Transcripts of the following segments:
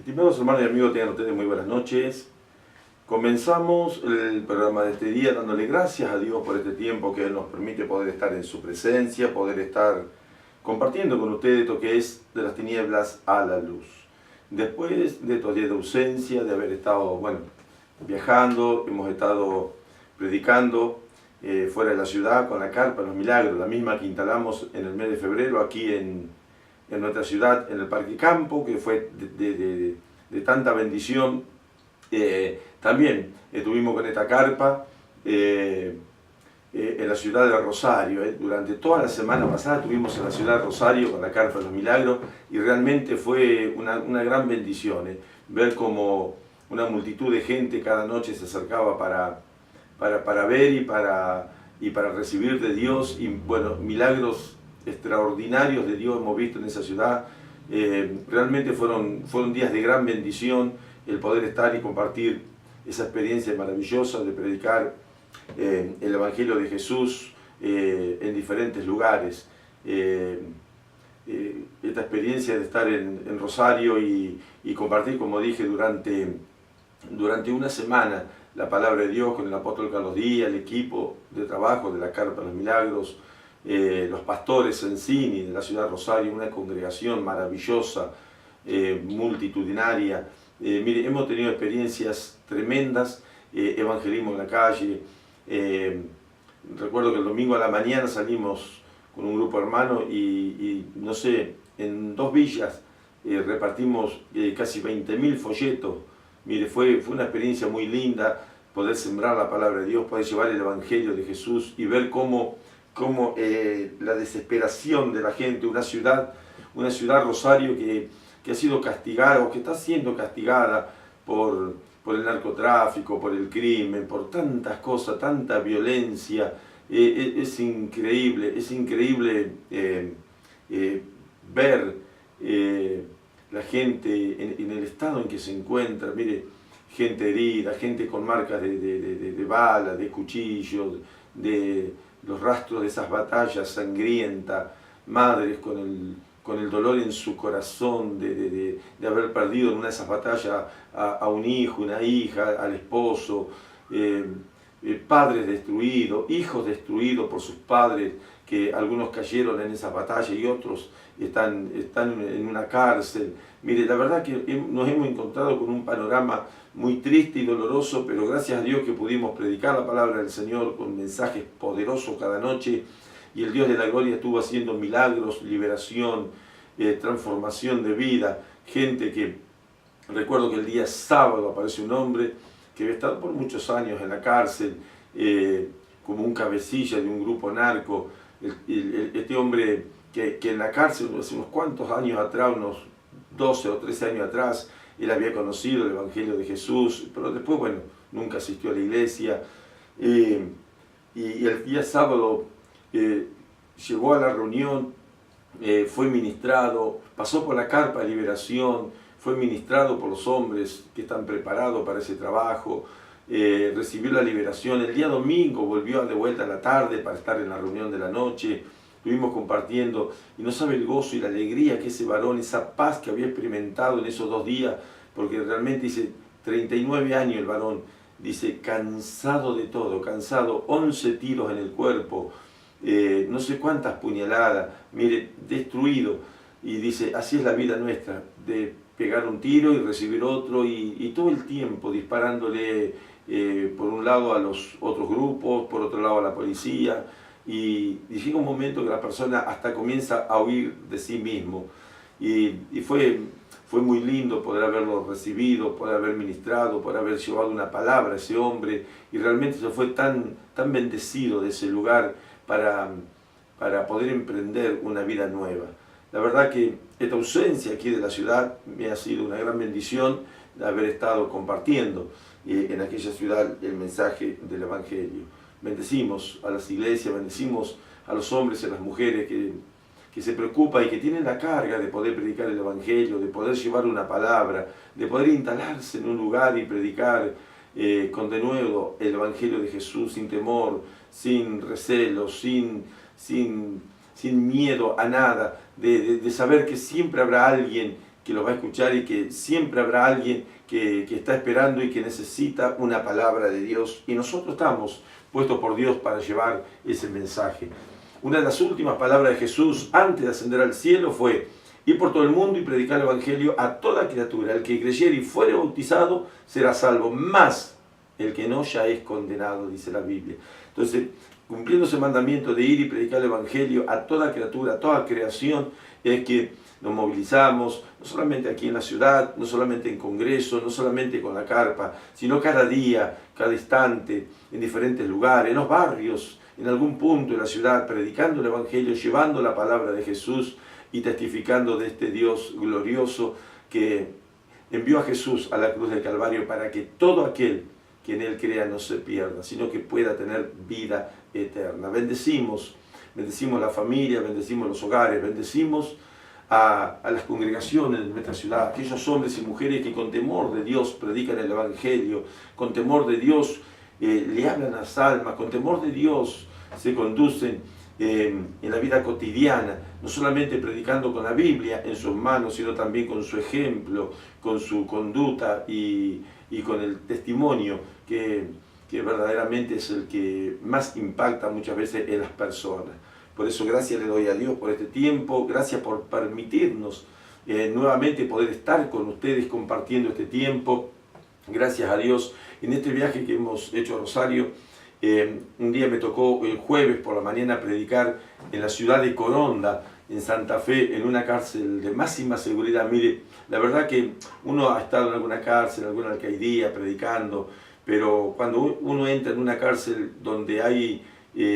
Estimados hermanos y amigos, tengan ustedes muy buenas noches. Comenzamos el programa de este día dándole gracias a Dios por este tiempo que Él nos permite poder estar en su presencia, poder estar compartiendo con ustedes esto que es de las tinieblas a la luz. Después de estos días de ausencia, de haber estado, viajando, hemos estado predicando fuera de la ciudad con la carpa Los Milagros, la misma que instalamos en el mes de febrero aquí en nuestra ciudad, en el Parque Campo, que fue de tanta bendición. También estuvimos con esta carpa en la ciudad de Rosario. Durante toda la semana pasada estuvimos en la ciudad de Rosario con la carpa de Los Milagros y realmente fue una gran bendición ver cómo una multitud de gente cada noche se acercaba para ver y para recibir de Dios, y bueno, milagros extraordinarios de Dios hemos visto en esa ciudad. Realmente fueron días de gran bendición el poder estar y compartir esa experiencia maravillosa de predicar el Evangelio de Jesús en diferentes lugares. Esta experiencia de estar en Rosario y compartir, como dije, durante una semana la palabra de Dios con el apóstol Carlos Díaz, el equipo de trabajo de la Carpa de los Milagros, los pastores Sensini de la ciudad de Rosario, una congregación maravillosa, multitudinaria. Mire, hemos tenido experiencias tremendas, evangelismo en la calle. Recuerdo que el domingo a la mañana salimos con un grupo hermano y no sé, en 2 villas repartimos casi 20.000 folletos. Mire, fue una experiencia muy linda poder sembrar la palabra de Dios, poder llevar el Evangelio de Jesús y ver cómo la desesperación de la gente, una ciudad Rosario que ha sido castigada o que está siendo castigada por el narcotráfico, por el crimen, por tantas cosas, tanta violencia. Es increíble ver la gente en el estado en que se encuentra. Mire, gente herida, gente con marcas de bala, de cuchillos, de los rastros de esas batallas sangrientas, madres con el dolor en su corazón de haber perdido en una de esas batallas a un hijo, una hija, al esposo, padres destruidos, hijos destruidos por sus padres, que algunos cayeron en esa batalla y otros están en una cárcel. Mire, la verdad que nos hemos encontrado con un panorama muy triste y doloroso, pero gracias a Dios que pudimos predicar la palabra del Señor con mensajes poderosos cada noche, y el Dios de la gloria estuvo haciendo milagros, liberación, transformación de vida. Gente que, recuerdo que el día sábado aparece un hombre que había estado por muchos años en la cárcel, como un cabecilla de un grupo narco. Este hombre que en la cárcel, hace unos cuantos años atrás, unos 12 o 13 años atrás, él había conocido el Evangelio de Jesús, pero después, bueno, nunca asistió a la iglesia. Y el día sábado llegó a la reunión, fue ministrado, pasó por la carpa de liberación, fue ministrado por los hombres que están preparados para ese trabajo, recibió la liberación. El día domingo volvió de vuelta a la tarde para estar en la reunión de la noche. Estuvimos compartiendo y no sabe el gozo y la alegría que ese varón, esa paz que había experimentado en esos 2 días, porque realmente dice, 39 años el varón, dice, cansado de todo, cansado, 11 tiros en el cuerpo, no sé cuántas puñaladas, mire, destruido. Y dice, así es la vida nuestra, de pegar un tiro y recibir otro, y todo el tiempo disparándole por un lado a los otros grupos, por otro lado a la policía, y llega un momento que la persona hasta comienza a huir de sí mismo. Y fue muy lindo poder haberlo recibido, poder haber ministrado, poder haber llevado una palabra a ese hombre, y realmente se fue tan bendecido de ese lugar para poder emprender una vida nueva. La verdad que esta ausencia aquí de la ciudad me ha sido una gran bendición de haber estado compartiendo en aquella ciudad el mensaje del Evangelio. Bendecimos a las iglesias, bendecimos a los hombres y a las mujeres que se preocupan y que tienen la carga de poder predicar el Evangelio, de poder llevar una palabra, de poder instalarse en un lugar y predicar con denuedo el Evangelio de Jesús sin temor, sin recelo, sin miedo a nada, de saber que siempre habrá alguien que los va a escuchar y que siempre habrá alguien que está esperando y que necesita una palabra de Dios. Y nosotros estamos puestos por Dios para llevar ese mensaje. Una de las últimas palabras de Jesús antes de ascender al cielo fue: ir por todo el mundo y predicar el Evangelio a toda criatura. El que creyere y fuere bautizado será salvo, más el que no ya es condenado, dice la Biblia. Entonces, cumpliendo ese mandamiento de ir y predicar el Evangelio a toda criatura, a toda creación, es que nos movilizamos, no solamente aquí en la ciudad, no solamente en congresos, no solamente con la carpa, sino cada día, cada instante, en diferentes lugares, en los barrios, en algún punto de la ciudad, predicando el Evangelio, llevando la palabra de Jesús y testificando de este Dios glorioso que envió a Jesús a la cruz del Calvario para que todo aquel que en Él crea no se pierda, sino que pueda tener vida eterna. Bendecimos la familia, bendecimos los hogares, bendecimos a las congregaciones de nuestra ciudad, aquellos hombres y mujeres que con temor de Dios predican el Evangelio, con temor de Dios le hablan a las almas, con temor de Dios se conducen en la vida cotidiana, no solamente predicando con la Biblia en sus manos, sino también con su ejemplo, con su conducta y con el testimonio que verdaderamente es el que más impacta muchas veces en las personas. Por eso gracias le doy a Dios por este tiempo, gracias por permitirnos nuevamente poder estar con ustedes compartiendo este tiempo. Gracias a Dios en este viaje que hemos hecho a Rosario. Un día me tocó el jueves por la mañana predicar en la ciudad de Coronda, en Santa Fe, en una cárcel de máxima seguridad. Mire, la verdad que uno ha estado en alguna cárcel, en alguna alcaidía predicando, pero cuando uno entra en una cárcel donde hay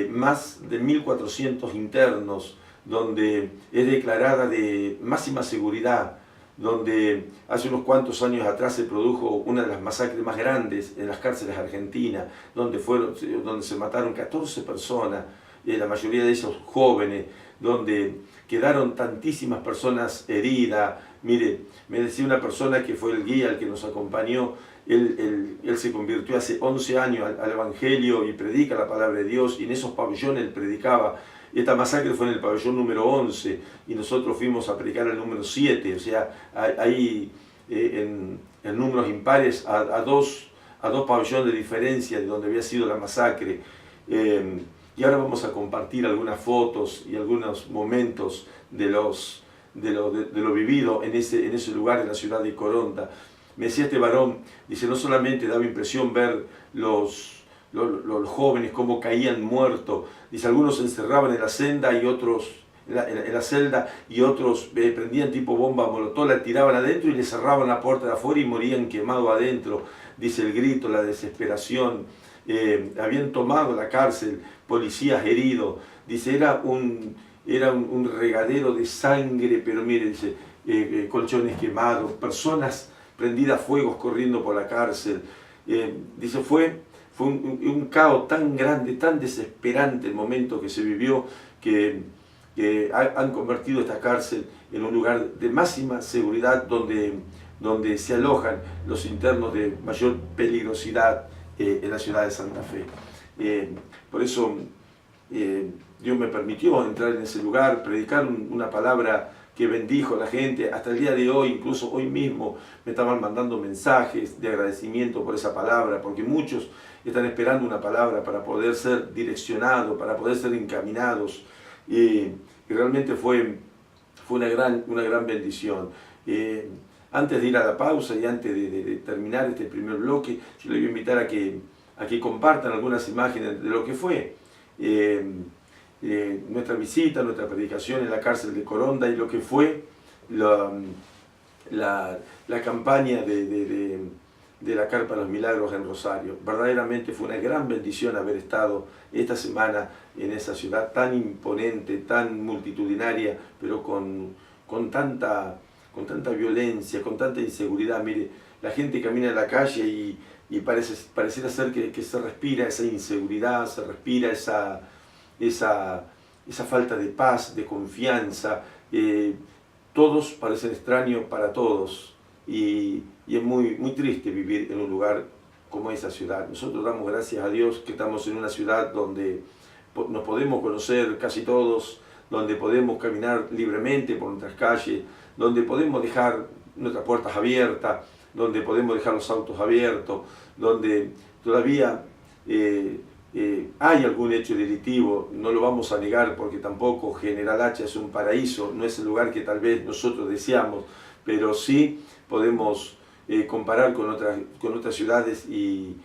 más de 1.400 internos, donde es declarada de máxima seguridad, donde hace unos cuantos años atrás se produjo una de las masacres más grandes en las cárceles argentinas, donde se mataron 14 personas, la mayoría de ellos jóvenes, donde quedaron tantísimas personas heridas. Mire, me decía una persona que fue el guía, el que nos acompañó, él se convirtió hace 11 años al Evangelio y predica la palabra de Dios, y en esos pabellones él predicaba. Esta masacre fue en el pabellón número 11 y nosotros fuimos a predicar el número 7, o sea, ahí en números impares a dos pabellones de diferencia de donde había sido la masacre. Y ahora vamos a compartir algunas fotos y algunos momentos de lo vivido en ese lugar, en la ciudad de Coronda. Me decía este varón, dice, no solamente daba impresión ver los jóvenes cómo caían muertos, dice, algunos se encerraban en la celda y otros en la celda, y otros prendían tipo bomba molotov, la tiraban adentro y le cerraban la puerta de afuera y morían quemados adentro. Dice el grito, la desesperación, habían tomado la cárcel, policías heridos, dice, era un regadero de sangre, pero mire, dice, colchones quemados, personas prendidas a fuegos corriendo por la cárcel. Dice, fue un caos tan grande, tan desesperante el momento que se vivió, que han convertido esta cárcel en un lugar de máxima seguridad donde se alojan los internos de mayor peligrosidad en la ciudad de Santa Fe. Por eso Dios me permitió entrar en ese lugar, predicar una palabra que bendijo a la gente. Hasta el día de hoy, incluso hoy mismo, me estaban mandando mensajes de agradecimiento por esa palabra, porque muchos están esperando una palabra para poder ser direccionados, para poder ser encaminados. Y realmente fue una gran bendición. Antes de ir a la pausa y antes de terminar este primer bloque, yo les voy a invitar a que compartan algunas imágenes de lo que fue nuestra visita, nuestra predicación en la cárcel de Coronda, y lo que fue la campaña de la Carpa de los Milagros en Rosario. Verdaderamente fue una gran bendición haber estado esta semana en esa ciudad tan imponente, tan multitudinaria, pero con tanta violencia, con tanta inseguridad. Mire, la gente camina en la calle y pareciera ser que se respira esa inseguridad, se respira esa falta de paz, de confianza. Todos parecen extraños para todos, y es muy triste vivir en un lugar como esa ciudad. Nosotros damos gracias a Dios que estamos en una ciudad donde nos podemos conocer casi todos, donde podemos caminar libremente por nuestras calles, donde podemos dejar nuestras puertas abiertas, donde podemos dejar los autos abiertos, donde todavía hay algún hecho delictivo, no lo vamos a negar porque tampoco General Hacha es un paraíso, no es el lugar que tal vez nosotros deseamos, pero sí podemos comparar con otras ciudades y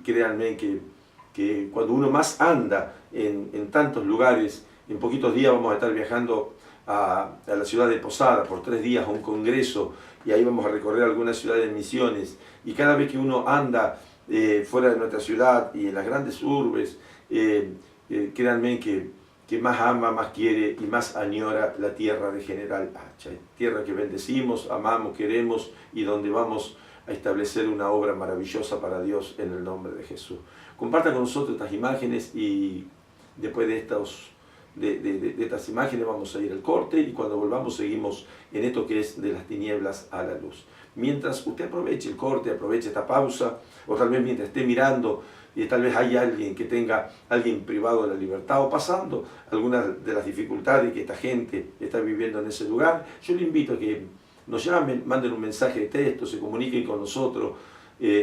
créanme que cuando uno más anda en tantos lugares, en poquitos días vamos a estar viajando a la ciudad de Posada por 3 días a un congreso y ahí vamos a recorrer algunas ciudades de misiones y cada vez que uno anda fuera de nuestra ciudad y en las grandes urbes, créanme que más ama, más quiere y más añora la tierra de General Hacha, tierra que bendecimos, amamos, queremos y donde vamos a establecer una obra maravillosa para Dios en el nombre de Jesús. Compartan con nosotros estas imágenes y después de estas imágenes vamos a ir al corte y cuando volvamos seguimos en esto que es de las tinieblas a la luz. Mientras usted aproveche el corte, aproveche esta pausa, o tal vez mientras esté mirando y tal vez hay alguien privado de la libertad o pasando algunas de las dificultades que esta gente está viviendo en ese lugar, yo le invito a que nos llamen, manden un mensaje de texto, se comuniquen con nosotros.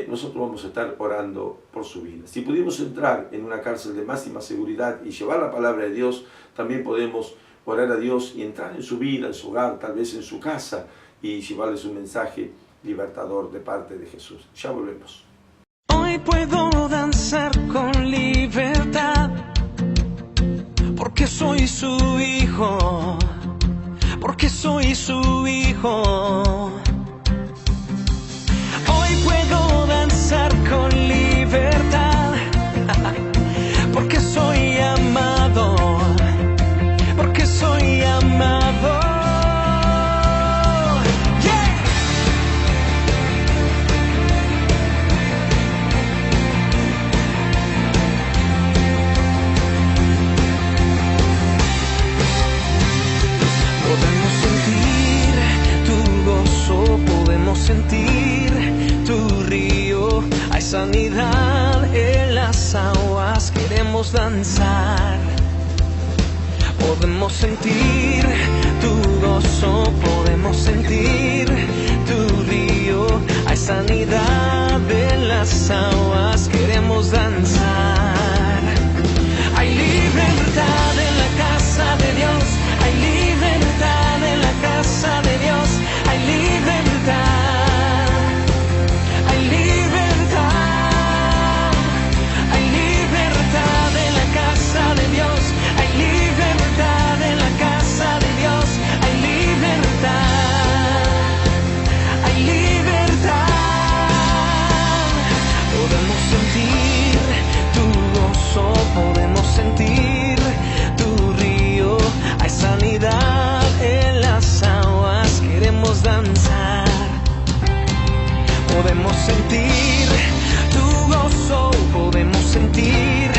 Nosotros vamos a estar orando por su vida. Si pudimos entrar en una cárcel de máxima seguridad y llevar la palabra de Dios, también podemos orar a Dios y entrar en su vida, en su hogar, tal vez en su casa y llevarles un mensaje libertador de parte de Jesús. Ya volvemos. Hoy puedo danzar con libertad porque soy su hijo, porque soy su hijo. Hoy puedo danzar con libertad porque soy amado, porque soy amado. Podemos sentir tu río, hay sanidad en las aguas, queremos danzar. Podemos sentir tu gozo, podemos sentir tu río, hay sanidad en las aguas, queremos danzar. Hay libertad en la casa de Dios, hay libertad en la casa de Dios, hay libertad, hay libertad, hay libertad en la casa de Dios, hay libertad en la casa de Dios, hay libertad, hay libertad. Podemos sentir tu gozo, podemos sentir tu río, hay sanidad en las aguas, queremos danzar. Podemos sentir tu gozo, podemos sentir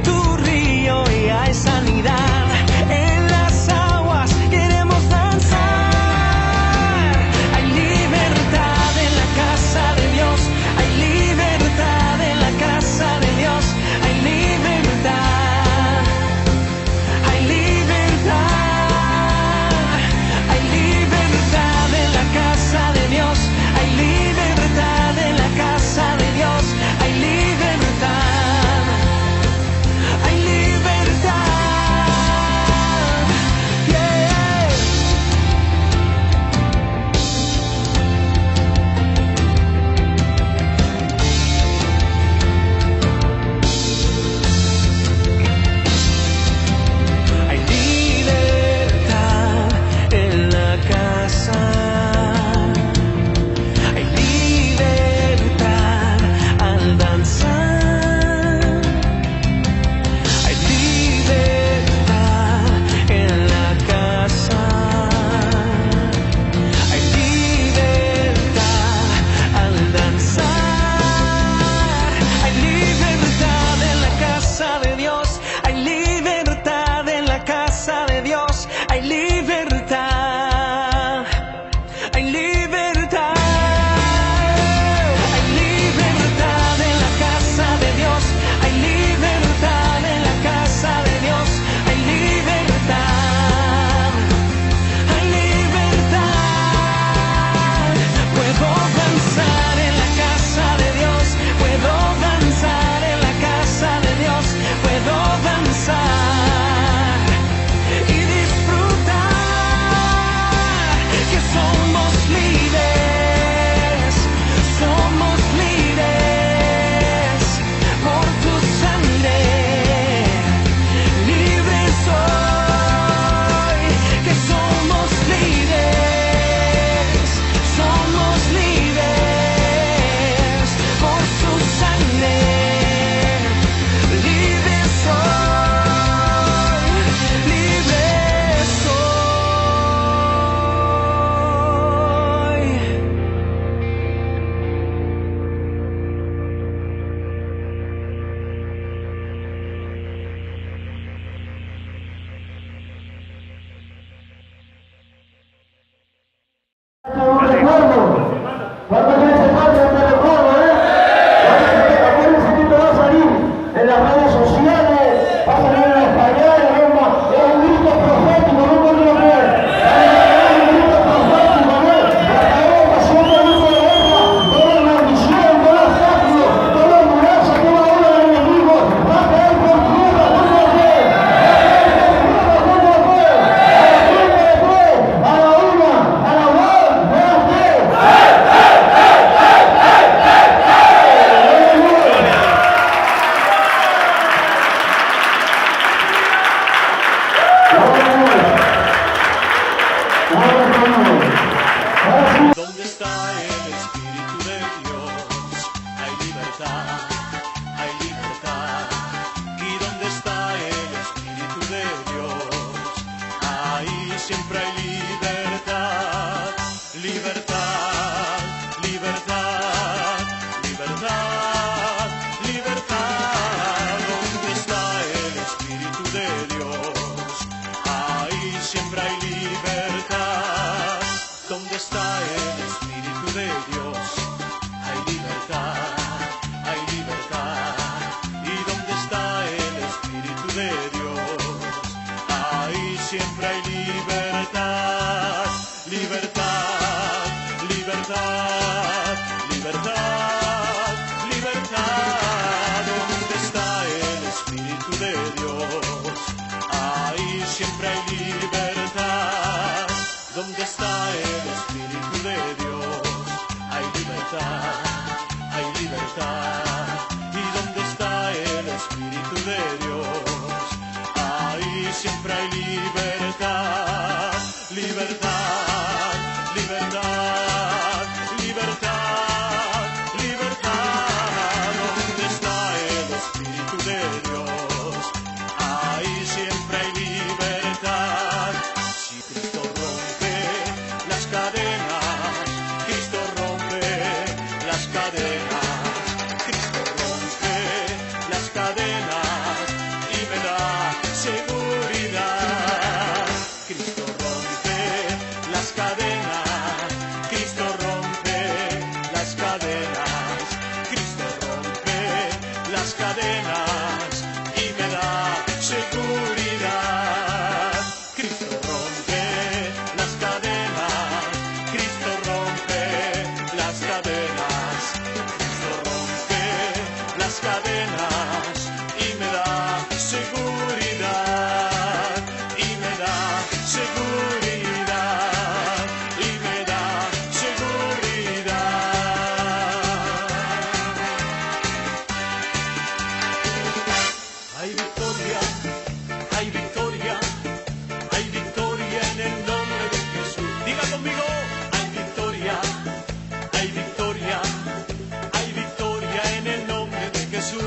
tu río y hay sanidad en las aguas, queremos danzar. Hay libertad en la casa de Dios, hay libertad en la casa de Dios, hay libertad, hay libertad. Hay libertad en la casa de Dios, hay libertad, libertad, hay libertad. ¿Y dónde está el Espíritu de Dios? Ahí siempre hay libertad, libertad, libertad, libertad, libertad. ¿Dónde está el Espíritu de Dios? Ahí siempre hay libertad. Si Cristo rompe las cadenas, Cristo rompe las cadenas, Cristo rompe las cadenas y me da seguridad. Cristo rompe las cadenas, Cristo rompe las cadenas, Cristo rompe las cadenas y me da seguridad. Cristo rompe las cadenas, Cristo rompe las cadenas, Cristo rompe las cadenas y me da seguridad, y me da seguridad, y me da seguridad. Hay victoria, hay victoria, hay victoria en el nombre de Jesús. Diga conmigo, hay victoria, hay victoria, hay victoria en el nombre de Jesús.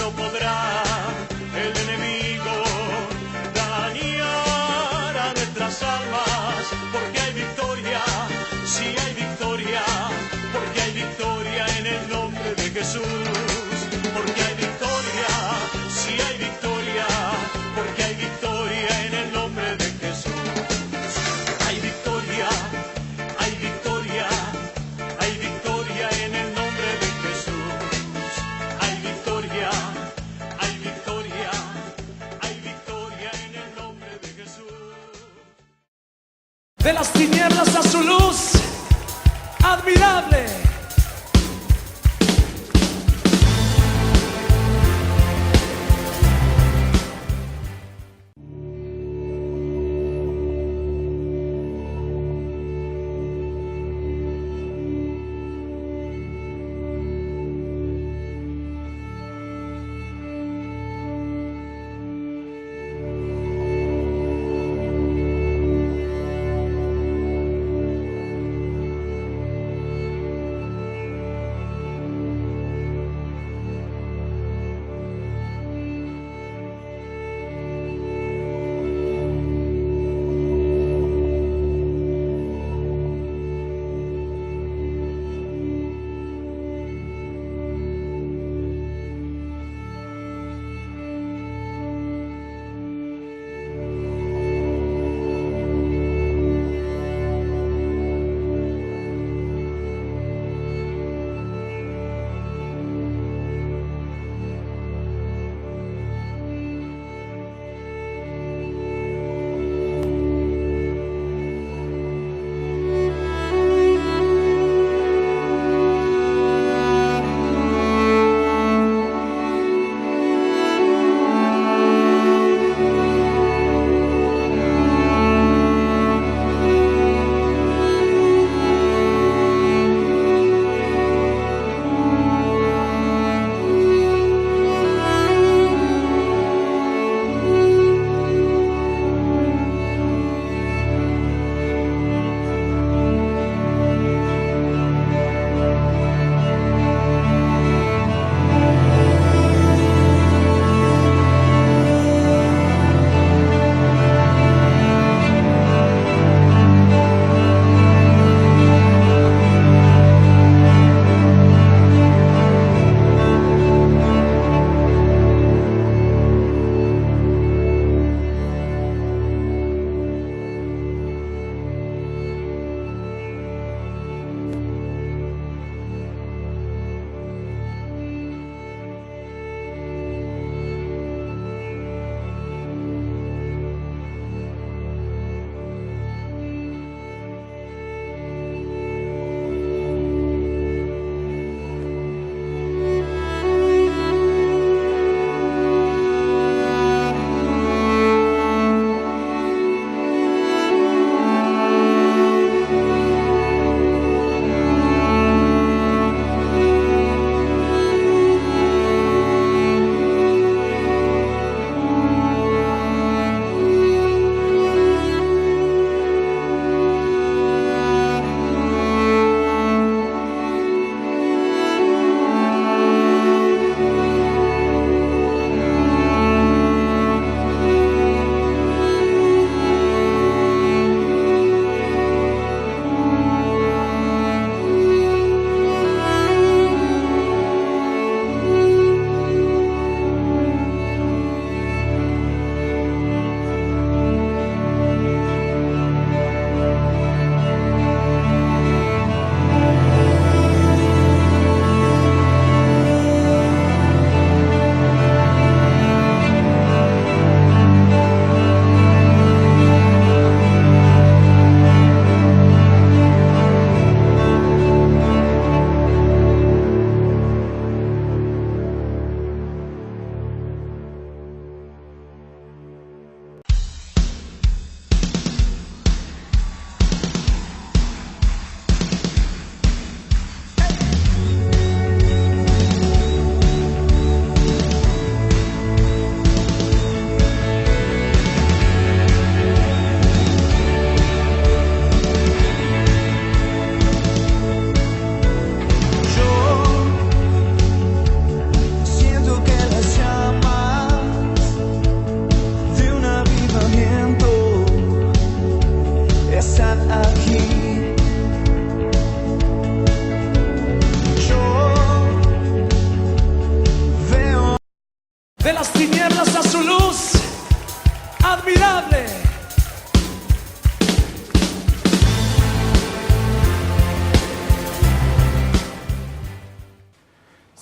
No podrá el enemigo dañar a nuestras almas, porque hay victoria, sí hay victoria, porque hay victoria en el nombre de Jesús, porque hay victoria, sí hay victoria, porque hay victoria en el nombre de Jesús. Hay victoria, hay victoria, hay victoria en el nombre de Jesús. Hay victoria, hay victoria, hay victoria en el nombre de Jesús. De las tinieblas a su luz admirable.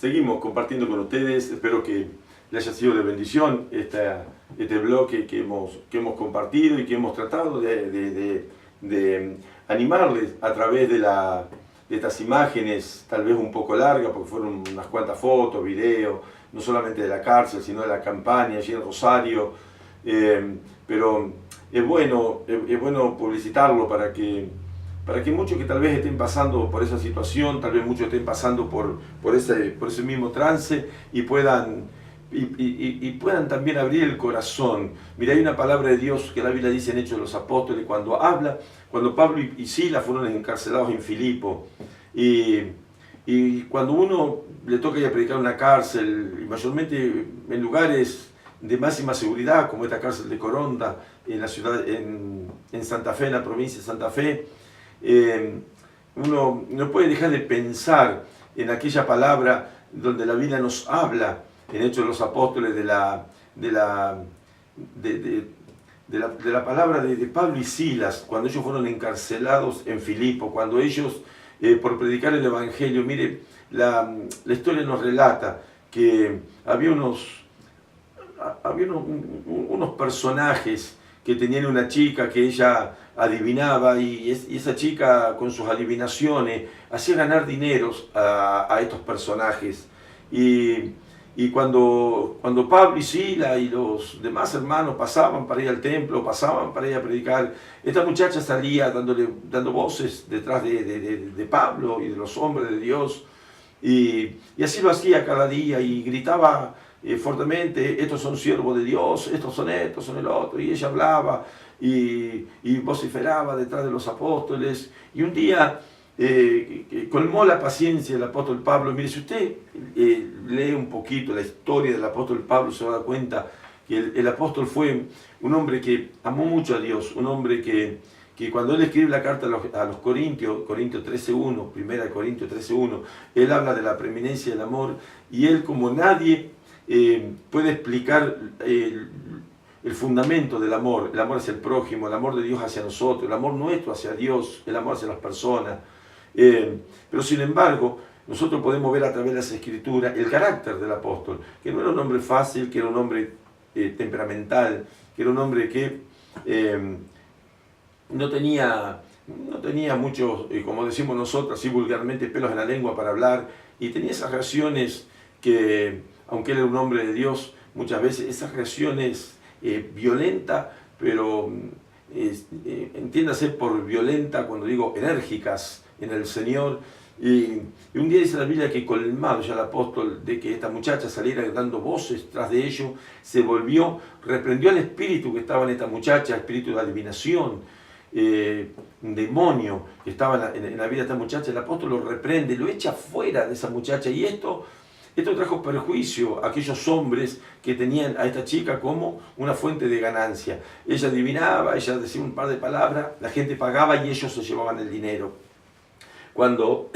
seguimos compartiendo con ustedes. Espero que les haya sido de bendición este bloque que hemos compartido y que hemos tratado de animarles a través de estas imágenes, tal vez un poco largas, porque fueron unas cuantas fotos, videos, no solamente de la cárcel, sino de la campaña allí en Rosario. Pero es bueno publicitarlo para que muchos que tal vez estén pasando por esa situación, tal vez muchos estén pasando por ese mismo trance y puedan también abrir el corazón. Mira, hay una palabra de Dios que la Biblia dice en Hechos de los Apóstoles, cuando Pablo y Silas fueron encarcelados en Filipo, y cuando uno le toca ir a predicar en una cárcel, y mayormente en lugares de máxima seguridad, como esta cárcel de Coronda, en la ciudad, en Santa Fe, en la provincia de Santa Fe, uno no puede dejar de pensar en aquella palabra donde la Biblia nos habla, en Hechos de los Apóstoles, de la palabra de Pablo y Silas, cuando ellos fueron encarcelados en Filipo, cuando ellos, por predicar el Evangelio, mire, la historia nos relata que había unos personajes que tenían una chica que ella adivinaba, y esa chica con sus adivinaciones hacía ganar dineros a estos personajes. Y cuando Pablo y Sila y los demás hermanos pasaban para ir al templo, pasaban para ir a predicar, esta muchacha salía dando voces detrás de Pablo y de los hombres de Dios, y así lo hacía cada día, y gritaba fuertemente: estos son siervos de Dios, estos son el otro, y ella hablaba y vociferaba detrás de los apóstoles. Y un día colmó la paciencia el apóstol Pablo. Mire, si usted lee un poquito la historia del apóstol Pablo, se va a dar cuenta que el apóstol fue un hombre que amó mucho a Dios, un hombre que cuando él escribe la carta a los Corintios 13.1, 1 Corintios 13.1, él habla de la preeminencia del amor, y él, como nadie, puede explicar el fundamento del amor, el amor hacia el prójimo, el amor de Dios hacia nosotros, el amor nuestro hacia Dios, el amor hacia las personas. Pero sin embargo, nosotros podemos ver a través de las Escrituras el carácter del apóstol, que no era un hombre fácil, que era un hombre temperamental, que era un hombre que no tenía muchos, como decimos nosotros, así vulgarmente, pelos en la lengua para hablar, y tenía esas reacciones que, aunque él era un hombre de Dios, muchas veces esas reacciones violentas, pero entiéndase por violenta cuando digo enérgicas en el Señor. Y un día dice la Biblia que, colmado ya el apóstol de que esta muchacha saliera dando voces tras de ello, se volvió, reprendió al espíritu que estaba en esta muchacha, espíritu de adivinación, un demonio que estaba en la vida de esta muchacha. El apóstol lo reprende, lo echa fuera de esa muchacha, y esto trajo perjuicio a aquellos hombres que tenían a esta chica como una fuente de ganancia. Ella adivinaba, ella decía un par de palabras, la gente pagaba y ellos se llevaban el dinero. Cuando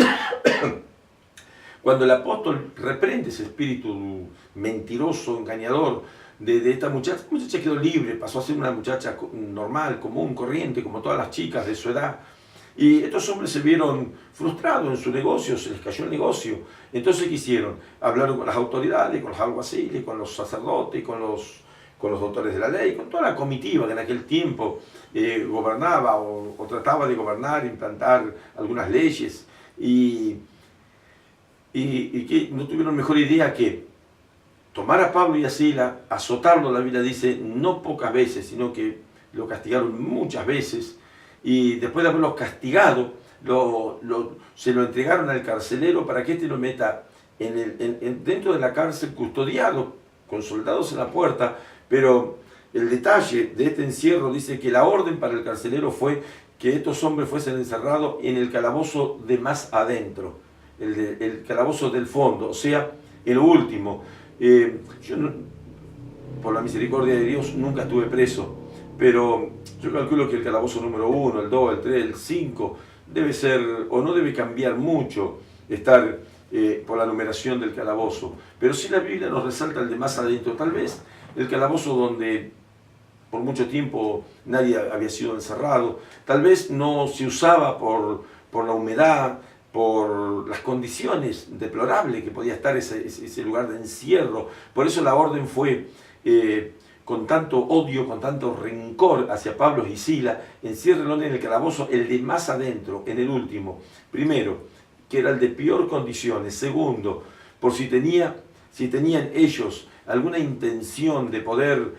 el apóstol reprende ese espíritu mentiroso, engañador de esta muchacha, la muchacha quedó libre, pasó a ser una muchacha normal, común, corriente, como todas las chicas de su edad. Y estos hombres se vieron frustrados en su negocio, se les cayó el negocio. Entonces, ¿qué hicieron? Hablaron con las autoridades, con los alguaciles, con los sacerdotes, con los doctores de la ley, con toda la comitiva que en aquel tiempo gobernaba o trataba de gobernar, implantar algunas leyes. Y que no tuvieron mejor idea que tomar a Pablo y a Sila, azotarlo. La Biblia dice no pocas veces, sino que lo castigaron muchas veces. Y después de haberlos castigado, se lo entregaron al carcelero para que éste lo meta dentro de la cárcel, custodiado, con soldados en la puerta. Pero el detalle de este encierro dice que la orden para el carcelero fue que estos hombres fuesen encerrados en el calabozo de más adentro, el calabozo del fondo, o sea, el último. Yo, por la misericordia de Dios, nunca estuve preso, pero yo calculo que el calabozo número 1, el 2, el 3, el 5, debe ser, o no debe cambiar mucho, estar por la numeración del calabozo. Pero sí la Biblia nos resalta el de más adentro, tal vez el calabozo donde por mucho tiempo nadie había sido encerrado, tal vez no se usaba por la humedad, por las condiciones deplorables que podía estar ese lugar de encierro. Por eso la orden fue, con tanto odio, con tanto rencor hacia Pablo y Sila, enciérrenlo en el calabozo, el de más adentro, en el último. Primero, que era el de peor condiciones. Segundo, por si tenían ellos alguna intención de poder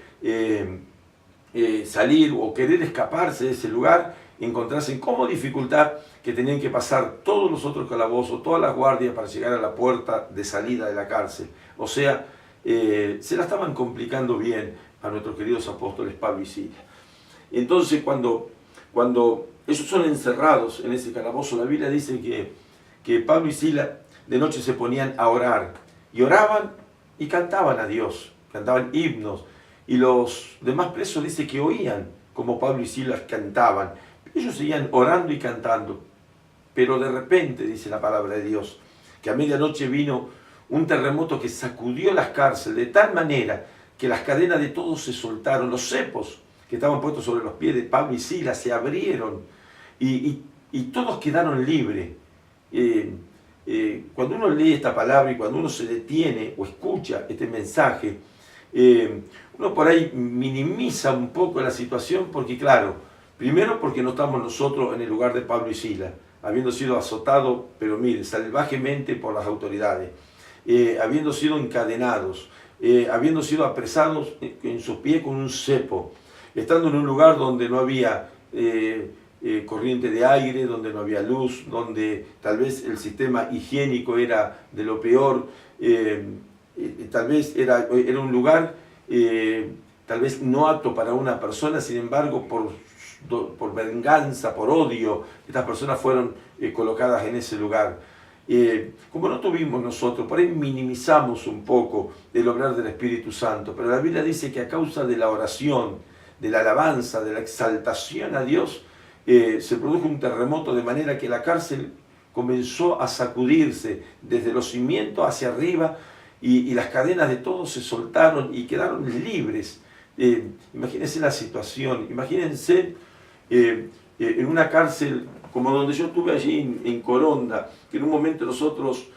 salir o querer escaparse de ese lugar, encontrasen como dificultad que tenían que pasar todos los otros calabozos, todas las guardias para llegar a la puerta de salida de la cárcel. O sea, se la estaban complicando bien a nuestros queridos apóstoles Pablo y Sila. Entonces, cuando ellos son encerrados en ese calabozo, la Biblia dice que Pablo y Sila de noche se ponían a orar, y oraban y cantaban a Dios, cantaban himnos, y los demás presos dice que oían como Pablo y Silas cantaban. Ellos seguían orando y cantando, pero de repente, dice la palabra de Dios, que a medianoche vino un terremoto que sacudió las cárceles de tal manera que las cadenas de todos se soltaron, los cepos que estaban puestos sobre los pies de Pablo y Silas se abrieron y todos quedaron libres. Cuando uno lee esta palabra y cuando uno se detiene o escucha este mensaje, uno por ahí minimiza un poco la situación porque, claro, primero porque no estamos nosotros en el lugar de Pablo y Silas, habiendo sido azotados, pero mire, salvajemente por las autoridades, habiendo sido encadenados, habiendo sido apresados en sus pies con un cepo, estando en un lugar donde no había corriente de aire, donde no había luz, donde tal vez el sistema higiénico era de lo peor, tal vez era un lugar tal vez no apto para una persona, sin embargo por venganza, por odio, estas personas fueron colocadas en ese lugar. Como no tuvimos nosotros, por ahí minimizamos un poco el obrar del Espíritu Santo, pero la Biblia dice que a causa de la oración, de la alabanza, de la exaltación a Dios, se produjo un terremoto de manera que la cárcel comenzó a sacudirse desde los cimientos hacia arriba y las cadenas de todos se soltaron y quedaron libres. Imagínense la situación, imagínense en una cárcel como donde yo estuve allí en Coronda, que en un momento nosotros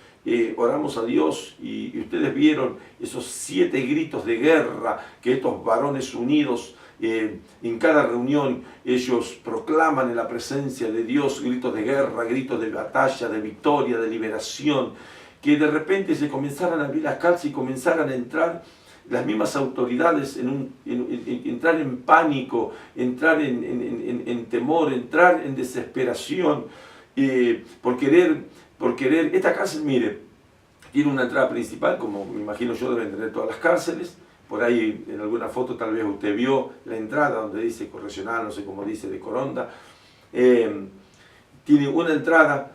oramos a Dios y ustedes vieron esos 7 gritos de guerra que estos varones unidos en cada reunión ellos proclaman en la presencia de Dios, gritos de guerra, gritos de batalla, de victoria, de liberación, que de repente se comenzaran a abrir las cárceles y comenzaran a entrar las mismas autoridades, entrar en pánico, entrar en temor, entrar en desesperación, por querer, esta cárcel, mire, tiene una entrada principal, como me imagino yo deben tener todas las cárceles. Por ahí en alguna foto tal vez usted vio la entrada donde dice correccional, no sé cómo dice, de Coronda. Tiene una entrada,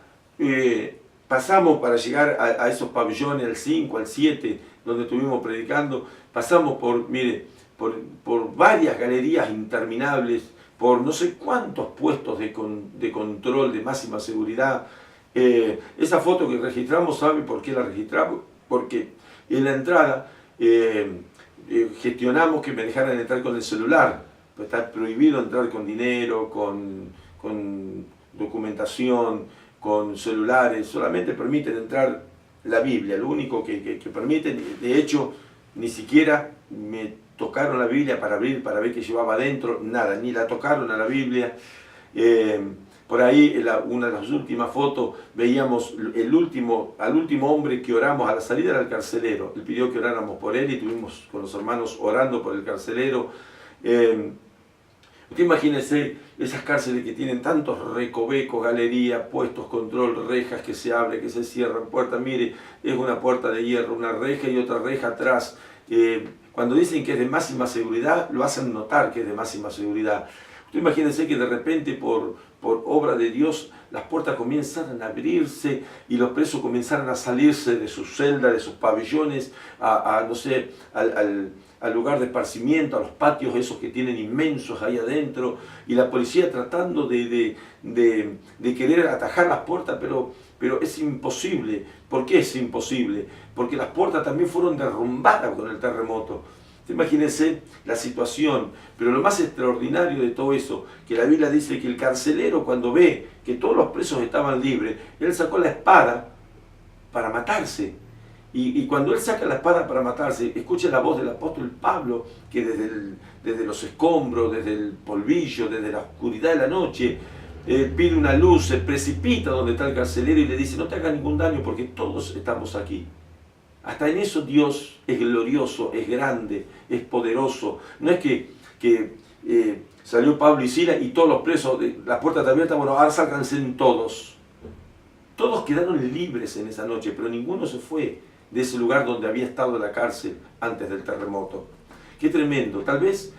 pasamos para llegar a esos pabellones, al 5, al 7, donde estuvimos predicando, pasamos por varias galerías interminables, por no sé cuántos puestos de control de máxima seguridad. Esa foto que registramos, ¿sabe por qué la registramos? Porque en la entrada gestionamos que me dejaran entrar con el celular, pues está prohibido entrar con dinero, con documentación, con celulares, solamente permiten entrar la Biblia, lo único que permiten. De hecho, ni siquiera me tocaron la Biblia para abrir, para ver qué llevaba adentro, nada, ni la tocaron a la Biblia. Por ahí, una de las últimas fotos, veíamos al último hombre que oramos a la salida era el carcelero. Él pidió que oráramos por él y estuvimos con los hermanos orando por el carcelero. Usted imagínese esas cárceles que tienen tantos recovecos, galerías, puestos, control, rejas que se abren, que se cierran, puertas. Mire, es una puerta de hierro, una reja y otra reja atrás. Cuando dicen que es de máxima seguridad, lo hacen notar que es de máxima seguridad. Usted imagínense que de repente por obra de Dios las puertas comienzan a abrirse y los presos comienzan a salirse de sus celdas, de sus pabellones, no sé, al lugar de esparcimiento, a los patios esos que tienen inmensos ahí adentro, y la policía tratando de querer atajar las puertas, pero es imposible. ¿Por qué es imposible? Porque las puertas también fueron derrumbadas con el terremoto. Imagínense la situación, pero lo más extraordinario de todo eso, que la Biblia dice que el carcelero, cuando ve que todos los presos estaban libres, él sacó la espada para matarse. Y cuando él saca la espada para matarse, escuche la voz del apóstol Pablo, que desde los escombros, desde el polvillo, desde la oscuridad de la noche, pide una luz, se precipita donde está el carcelero y le dice: no te hagas ningún daño porque todos estamos aquí. Hasta en eso Dios es glorioso, es grande, es poderoso. No es que salió Pablo y Silas y todos los presos, la puerta está abierta, bueno, ahora sálganse todos. Todos quedaron libres en esa noche, pero ninguno se fue de ese lugar donde había estado en la cárcel antes del terremoto. Qué tremendo. Tal vez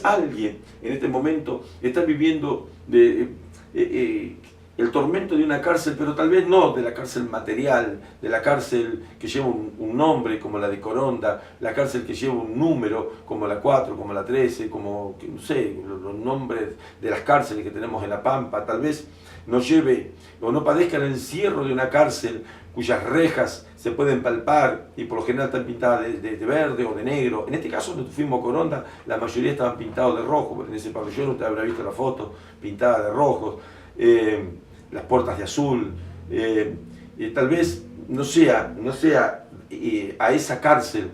alguien en este momento está viviendo el tormento de una cárcel, pero tal vez no de la cárcel material, de la cárcel que lleva un nombre como la de Coronda, la cárcel que lleva un número como la 4, como la 13, como, no sé, los nombres de las cárceles que tenemos en La Pampa. Tal vez no lleve o no padezca el encierro de una cárcel cuyas rejas se pueden palpar y por lo general están pintadas de verde o de negro. En este caso, cuando fuimos a Coronda, la mayoría estaban pintados de rojo, porque en ese pabellón usted habrá visto la foto pintada de rojos, las puertas de azul. Tal vez no sea a esa cárcel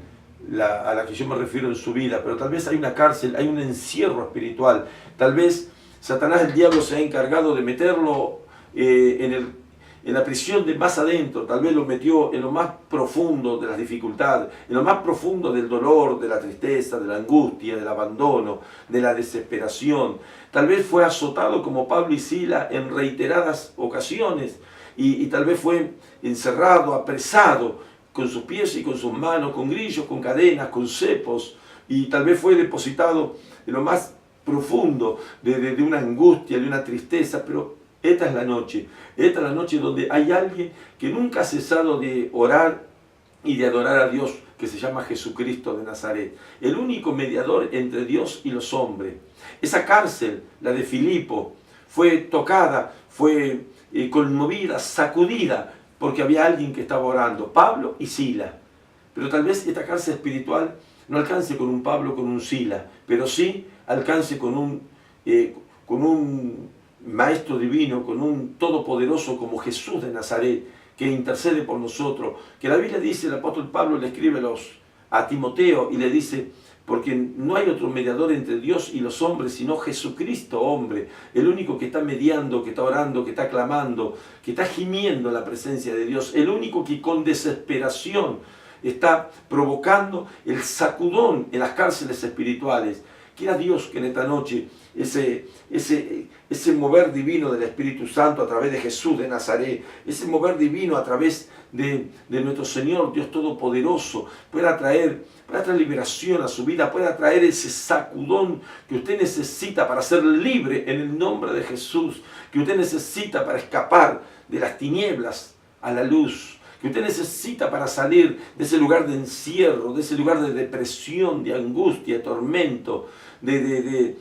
a la que yo me refiero en su vida, pero tal vez hay una cárcel, hay un encierro espiritual. Tal vez Satanás, el diablo, se ha encargado de meterlo en la prisión de más adentro. Tal vez lo metió en lo más profundo de las dificultades, en lo más profundo del dolor, de la tristeza, de la angustia, del abandono, de la desesperación. Tal vez fue azotado como Pablo y Silas en reiteradas ocasiones y tal vez fue encerrado, apresado con sus pies y con sus manos, con grillos, con cadenas, con cepos, y tal vez fue depositado en lo más profundo de una angustia, de una tristeza. Pero esta es la noche donde hay alguien que nunca ha cesado de orar y de adorar a Dios, que se llama Jesucristo de Nazaret, el único mediador entre Dios y los hombres. Esa cárcel, la de Filipo, fue tocada, fue conmovida, sacudida, porque había alguien que estaba orando, Pablo y Silas. Pero tal vez esta cárcel espiritual no alcance con un Pablo, con un Silas, pero sí alcance con un Maestro divino, con un todopoderoso como Jesús de Nazaret, que intercede por nosotros. Que la Biblia dice, el apóstol Pablo le escribe a Timoteo y le dice: porque no hay otro mediador entre Dios y los hombres, sino Jesucristo, hombre, el único que está mediando, que está orando, que está clamando, que está gimiendo en la presencia de Dios, el único que con desesperación está provocando el sacudón en las cárceles espirituales. Quiera Dios que en esta noche ese mover divino del Espíritu Santo a través de Jesús de Nazaret, ese mover divino a través de nuestro Señor Dios Todopoderoso, pueda traer liberación a su vida, pueda traer ese sacudón que usted necesita para ser libre en el nombre de Jesús, que usted necesita para escapar de las tinieblas a la luz, que usted necesita para salir de ese lugar de encierro, de ese lugar de depresión, de angustia, de tormento, de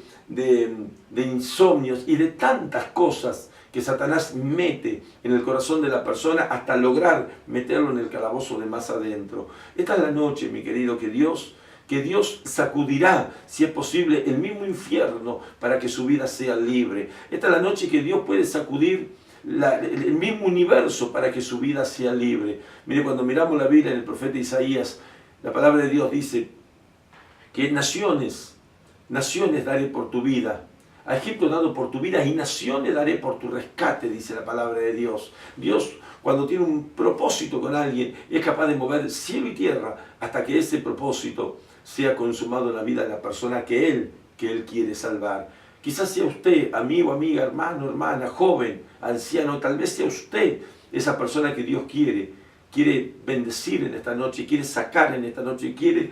insomnios y de tantas cosas que Satanás mete en el corazón de la persona hasta lograr meterlo en el calabozo de más adentro. Esta es la noche, mi querido, que Dios sacudirá, si es posible, el mismo infierno para que su vida sea libre. Esta es la noche que Dios puede sacudir el mismo universo para que su vida sea libre. Mire, cuando miramos la Biblia en el profeta Isaías, la palabra de Dios dice que naciones daré por tu vida. A Egipto he dado por tu vida y naciones daré por tu rescate, dice la palabra de Dios. Dios, cuando tiene un propósito con alguien, es capaz de mover cielo y tierra hasta que ese propósito sea consumado en la vida de la persona que Él quiere salvar. Quizás sea usted, amigo, amiga, hermano, hermana, joven, anciano, tal vez sea usted esa persona que Dios quiere bendecir en esta noche, quiere sacar en esta noche, quiere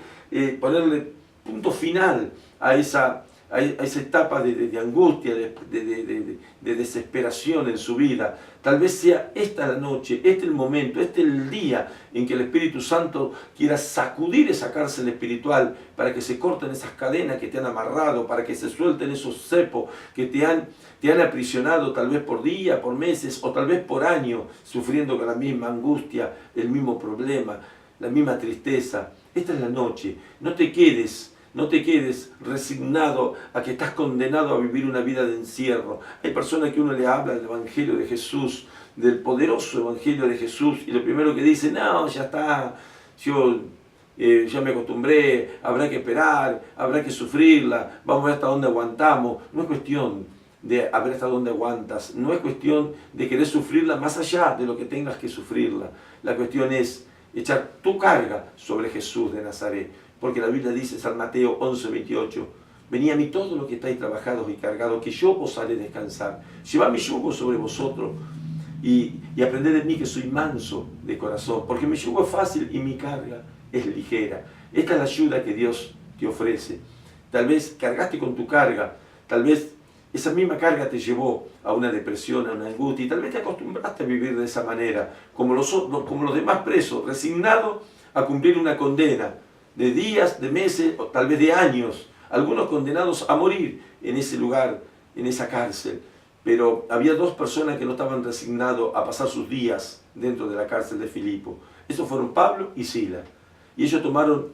ponerle punto final a esa etapa de angustia, de desesperación en su vida. Tal vez sea esta la noche, este el momento, este el día en que el Espíritu Santo quiera sacudir esa cárcel espiritual para que se corten esas cadenas que te han amarrado, para que se suelten esos cepos que te han aprisionado tal vez por día, por meses o tal vez por años, sufriendo con la misma angustia, el mismo problema, la misma tristeza. Esta es la noche. No te quedes No te quedes resignado a que estás condenado a vivir una vida de encierro. Hay personas que uno le habla del Evangelio de Jesús, del poderoso Evangelio de Jesús, y lo primero que dice, no, ya está, yo ya me acostumbré, habrá que esperar, habrá que sufrirla, vamos a ver hasta dónde aguantamos. No es cuestión de a ver hasta dónde aguantas, no es cuestión de querer sufrirla más allá de lo que tengas que sufrirla. La cuestión es echar tu carga sobre Jesús de Nazaret, porque la Biblia dice en San Mateo 11:28, venid a mí todos los que estáis trabajados y cargados, que yo os haré descansar. Llevad mi yugo sobre vosotros y aprended de mí que soy manso de corazón, porque mi yugo es fácil y mi carga es ligera. Esta es la ayuda que Dios te ofrece. Tal vez cargaste con tu carga, tal vez esa misma carga te llevó a una depresión, a una angustia, y tal vez te acostumbraste a vivir de esa manera, como los demás presos, resignados a cumplir una condena de días, de meses, o tal vez de años, algunos condenados a morir en ese lugar, en esa cárcel. Pero había dos personas que no estaban resignados a pasar sus días dentro de la cárcel de Filipo. Esos fueron Pablo y Silas. Y ellos tomaron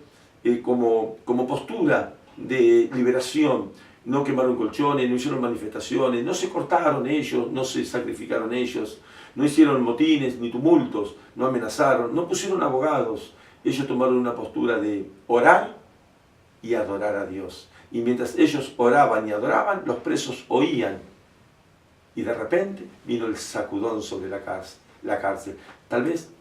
como postura de liberación. No quemaron colchones, no hicieron manifestaciones, no se cortaron ellos, no se sacrificaron ellos, no hicieron motines ni tumultos, no amenazaron, no pusieron abogados. Ellos tomaron una postura de orar y adorar a Dios. Y mientras ellos oraban y adoraban, los presos oían. Y de repente vino el sacudón sobre la cárcel. Tal vez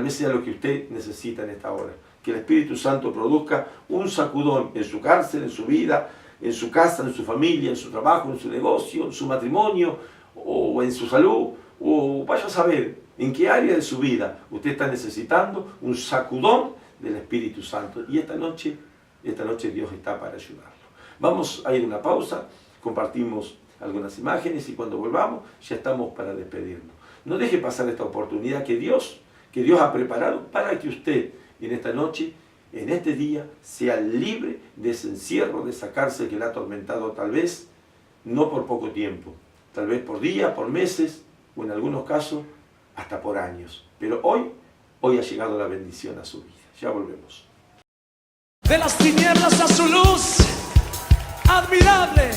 sea lo que usted necesita en esta hora. Que el Espíritu Santo produzca un sacudón en su cárcel, en su vida, en su casa, en su familia, en su trabajo, en su negocio, en su matrimonio, o en su salud, o vaya a saber en qué área de su vida usted está necesitando un sacudón del Espíritu Santo. Y esta noche Dios está para ayudarlo. Vamos a ir a una pausa, compartimos algunas imágenes y cuando volvamos ya estamos para despedirnos. No deje pasar esta oportunidad que Dios ha preparado para que usted en esta noche, en este día, sea libre de ese encierro, de esa cárcel que le ha atormentado tal vez, no por poco tiempo, tal vez por días, por meses, o en algunos casos, hasta por años. Pero hoy ha llegado la bendición a su vida. Ya volvemos. De las tinieblas a su luz, admirable.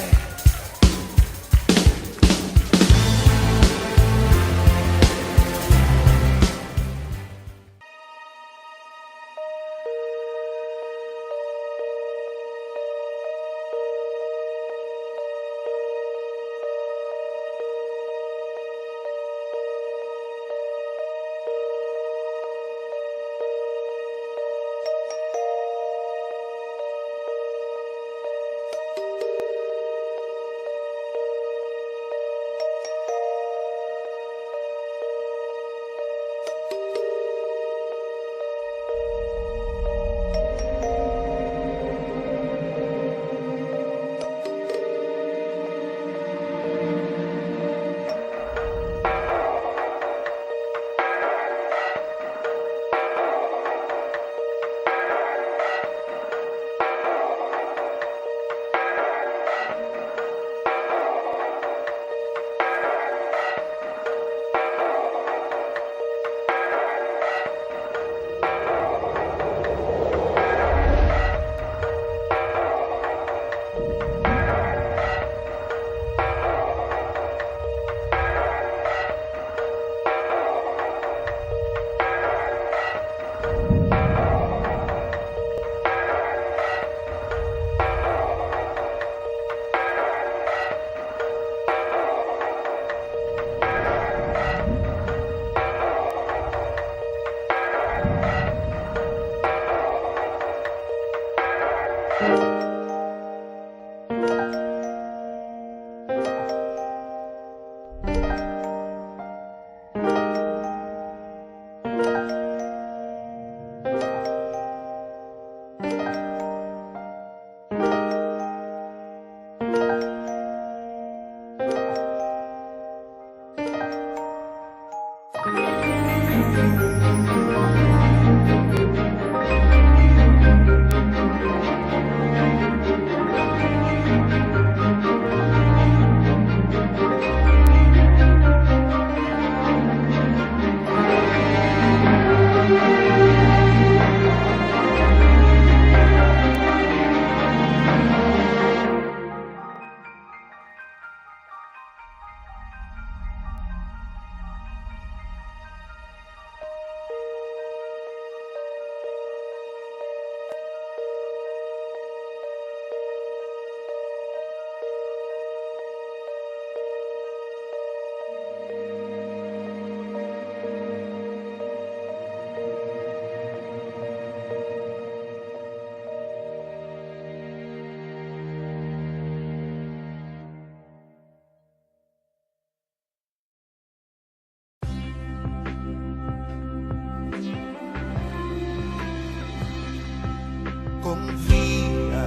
Confía.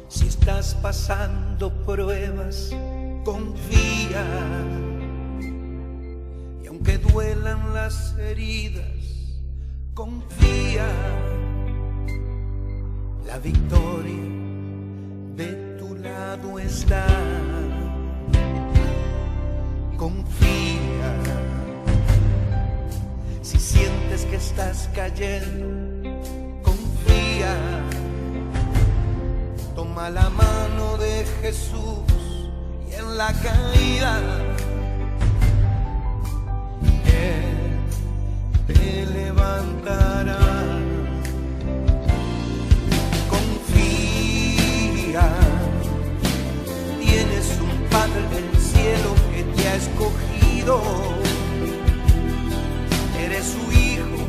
Si estás pasando pruebas, confía. Y aunque duelan las heridas, confía. La victoria de tu lado está. Confía. Si sientes que estás cayendo, confía. Toma la mano de Jesús y en la caída Él te levantará. Confía. Tienes un Padre del cielo que te ha escogido. Eres su hijo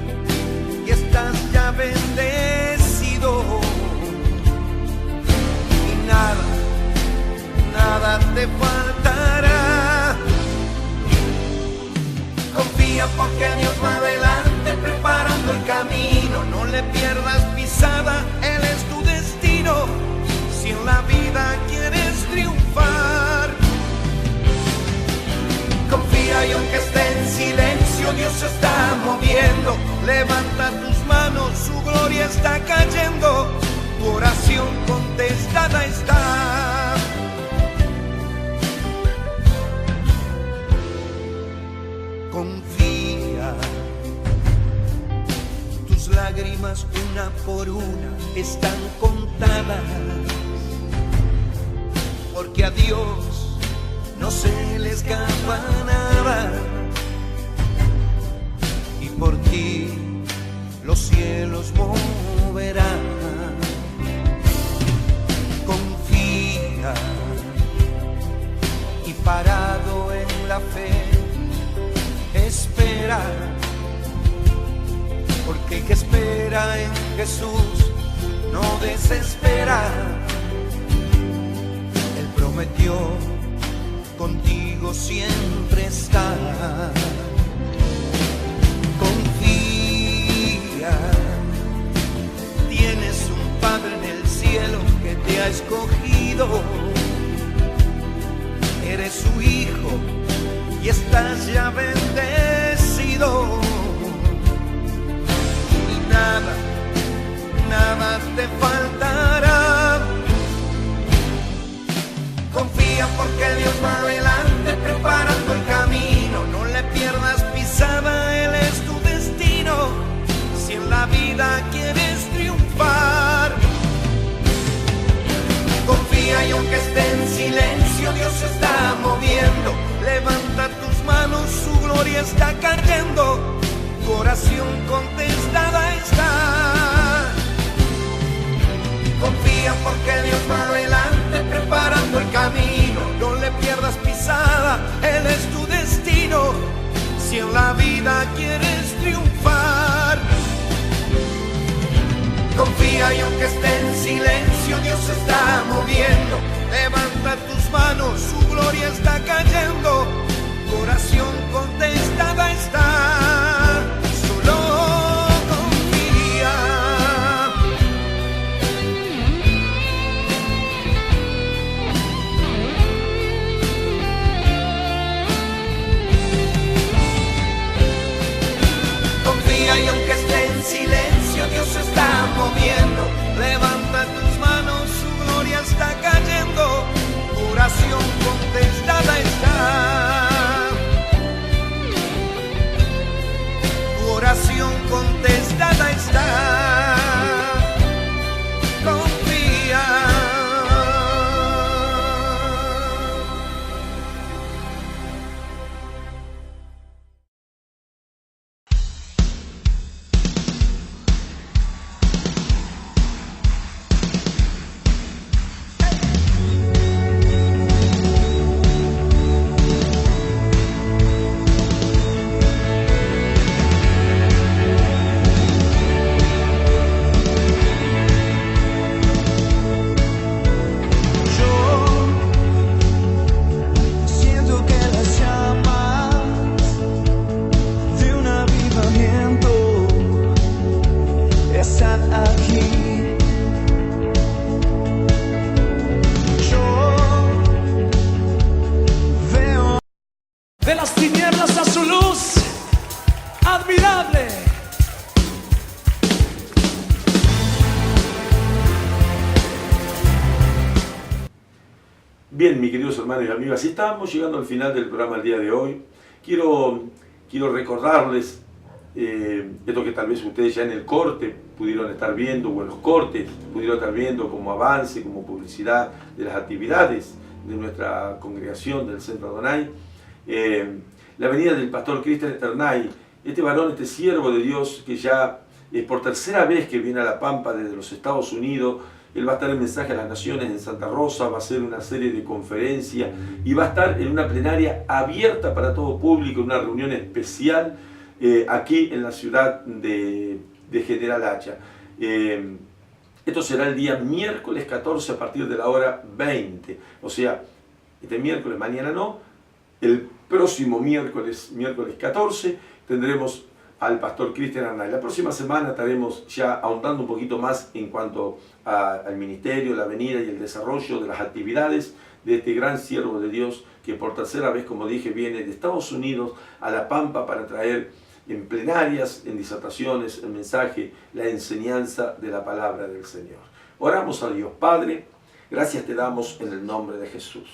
y estás ya bendecido. Y nada te faltará. Confía porque Dios va adelante preparando el camino. No le pierdas pisada, Él es tu destino. Si en la vida quieres triunfar, confía y aunque esté en silencio, Dios se está moviendo. Levanta tus manos, su gloria está cayendo. Tu oración contestada está. Confía. Tus lágrimas una por una están contadas, porque a Dios no se le escapa nada. Y por ti los cielos moverán. Confía. Y parado en la fe, espera. Porque el que espera en Jesús no desespera. Él prometió contigo siempre estar. Confía. Tienes un Padre en el cielo que te ha escogido. Eres su hijo y estás ya bendecido. Y nada te faltará. Confía porque Dios va adelante preparando el camino. No le pierdas pisada, Él es tu destino. Si en la vida quieres triunfar, confía y aunque esté en silencio, Dios se está moviendo. Levanta tus manos, su gloria está cayendo. Tu oración contestada está. Confía porque Dios va adelante preparando el camino. No le pierdas pisada, Él es tu destino. Si en la vida quieres triunfar, confía y aunque esté en silencio, Dios se está moviendo. Levanta tus manos, su gloria está cayendo. Tu oración contestada está. Solo confía. admirable. Bien, mis queridos hermanos y amigas, estamos llegando al final del programa el día de hoy. Quiero recordarles esto que tal vez ustedes ya en el corte pudieron estar viendo, o en los cortes pudieron estar viendo como avance, como publicidad de las actividades de nuestra congregación del Centro Adonai. La venida del pastor Cristian Eternay, este varón, este siervo de Dios que ya es por tercera vez que viene a La Pampa desde los Estados Unidos. Él va a estar en Mensaje a las Naciones en Santa Rosa, va a hacer una serie de conferencias y va a estar en una plenaria abierta para todo público, en una reunión especial aquí en la ciudad de General Hacha. Esto será el día miércoles 14 a partir de la hora 20. O sea, este miércoles, mañana no, el próximo miércoles 14, tendremos al pastor Cristian Arnay. La próxima semana estaremos ya ahondando un poquito más en cuanto al ministerio, la venida y el desarrollo de las actividades de este gran siervo de Dios que por tercera vez, como dije, viene de Estados Unidos a La Pampa para traer en plenarias, en disertaciones, el mensaje, la enseñanza de la palabra del Señor. Oramos a Dios. Padre, gracias te damos en el nombre de Jesús.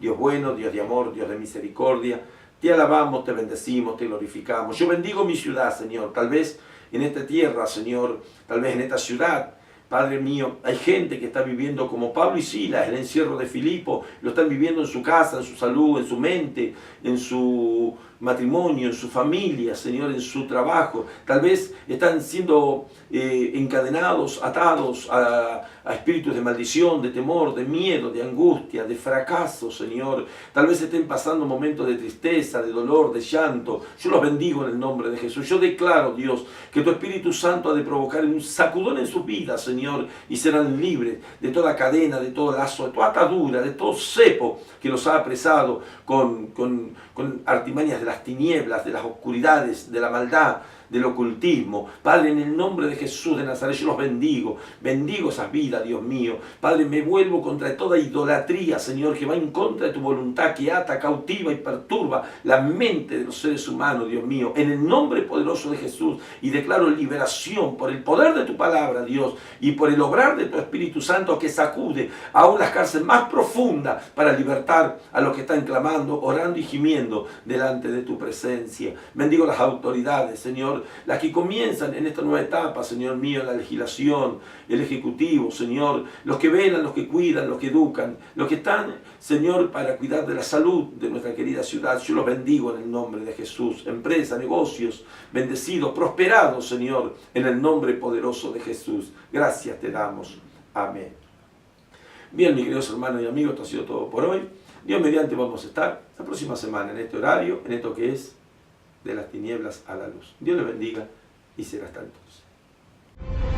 Dios bueno, Dios de amor, Dios de misericordia, te alabamos, te bendecimos, te glorificamos. Yo bendigo mi ciudad, Señor, tal vez en esta tierra, Señor, tal vez en esta ciudad. Padre mío, hay gente que está viviendo como Pablo y Silas, el encierro de Filipo, lo están viviendo en su casa, en su salud, en su mente, en su matrimonio, en su familia, Señor, en su trabajo. Tal vez están siendo encadenados, atados a espíritus de maldición, de temor, de miedo, de angustia, de fracaso, Señor. Tal vez estén pasando momentos de tristeza, de dolor, de llanto. Yo los bendigo en el nombre de Jesús. Yo declaro, Dios, que tu Espíritu Santo ha de provocar un sacudón en sus vidas, Señor, y serán libres de toda cadena, de todo lazo, de toda atadura, de todo cepo que los ha apresado con artimañas de las tinieblas, de las oscuridades, de la maldad, del ocultismo. Padre, en el nombre de Jesús de Nazaret, yo los bendigo esas vidas, Dios mío. Padre, me vuelvo contra toda idolatría, Señor, que va en contra de tu voluntad, que ata, cautiva y perturba la mente de los seres humanos, Dios mío, en el nombre poderoso de Jesús, y declaro liberación por el poder de tu palabra, Dios, y por el obrar de tu Espíritu Santo que sacude aún las cárceles más profundas para libertar a los que están clamando, orando y gimiendo delante de tu presencia. Bendigo las autoridades, Señor, las que comienzan en esta nueva etapa, Señor mío, la legislación, el ejecutivo, Señor, los que velan, los que cuidan, los que educan, los que están, Señor, para cuidar de la salud de nuestra querida ciudad. Yo los bendigo en el nombre de Jesús. Empresas, negocios, bendecidos, prosperados, Señor, en el nombre poderoso de Jesús. Gracias te damos. Amén. Bien, mis queridos hermanos y amigos, esto ha sido todo por hoy. Dios mediante vamos a estar la próxima semana en este horario, en esto que es de las tinieblas a la luz. Dios les bendiga y será hasta entonces.